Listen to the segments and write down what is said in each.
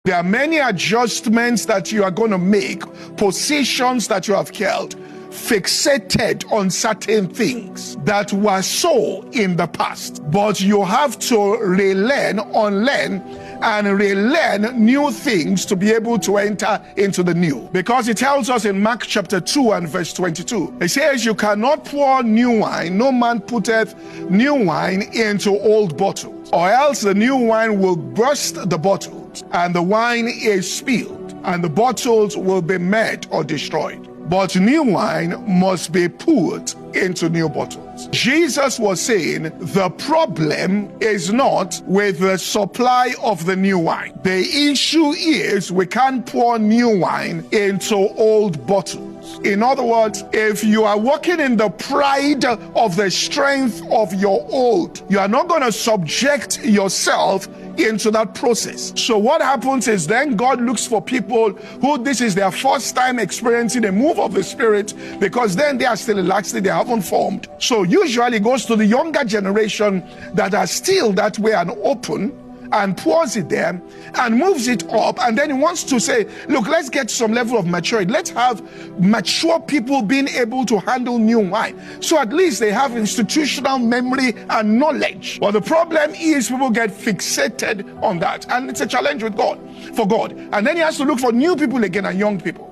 There are many adjustments that you are going to make, positions that you have held, fixated on certain things that were so in the past. But you have to relearn, unlearn, and relearn new things to be able to enter into the new. Because it tells us in Mark chapter 2 and verse 22, it says, you cannot pour new wine, no man putteth new wine into old bottles, or else the new wine will burst the bottles, and the wine is spilled, and the bottles will be made or destroyed. But new wine must be put into new bottles. Jesus was saying the problem is not with the supply of the new wine. The issue is we can't pour new wine into old bottles. In other words, if you are walking in the pride of the strength of your old, you are not going to subject yourself into that process. So what happens is then God looks for people who this is their first time experiencing a move of the Spirit, because then they are still elastic, they haven't formed. So usually it goes to the younger generation that are still that way and open, and pours it there and moves it up, and then he wants to say, look, let's get some level of maturity. Let's have mature people being able to handle new wine, so at least they have institutional memory and knowledge. But the problem is people get fixated on that, and it's a challenge with God, for God. And then he has to look for new people again and young people.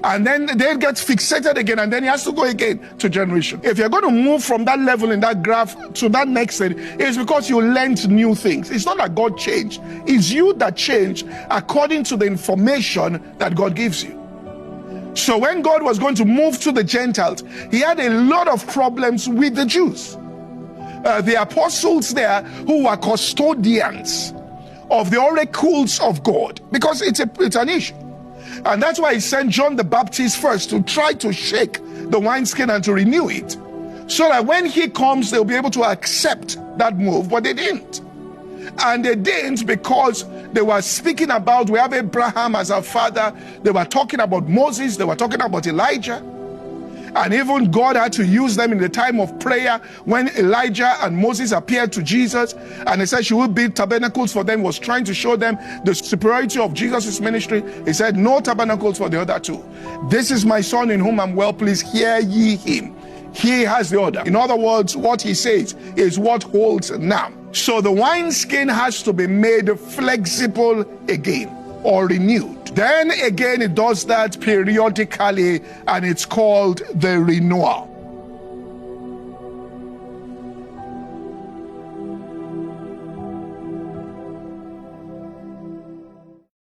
And then they get fixated again, and then he has to go again to generation. If you're going to move from that level in that graph to that next thing, it's because you learned new things. It's not that God changed. It's you that changed according to the information that God gives you. So when God was going to move to the Gentiles, he had a lot of problems with the Jews. The apostles there who were custodians of the oracles of God, because it's an issue. And that's why he sent John the Baptist first to try to shake the wineskin and to renew it, so that when he comes, they'll be able to accept that move. But they didn't. And they didn't because they were speaking about, we have Abraham as our father. They were talking about Moses. They were talking about Elijah. And even God had to use them in the time of prayer when Elijah and Moses appeared to Jesus. And he said, she will build tabernacles for them, was trying to show them the superiority of Jesus' ministry. He said, no tabernacles for the other two. This is my son in whom I'm well pleased. Hear ye him. He has the order. In other words, what he says is what holds now. So the wineskin has to be made flexible again, or renewed. Then again, it does that periodically, and it's called the renewal.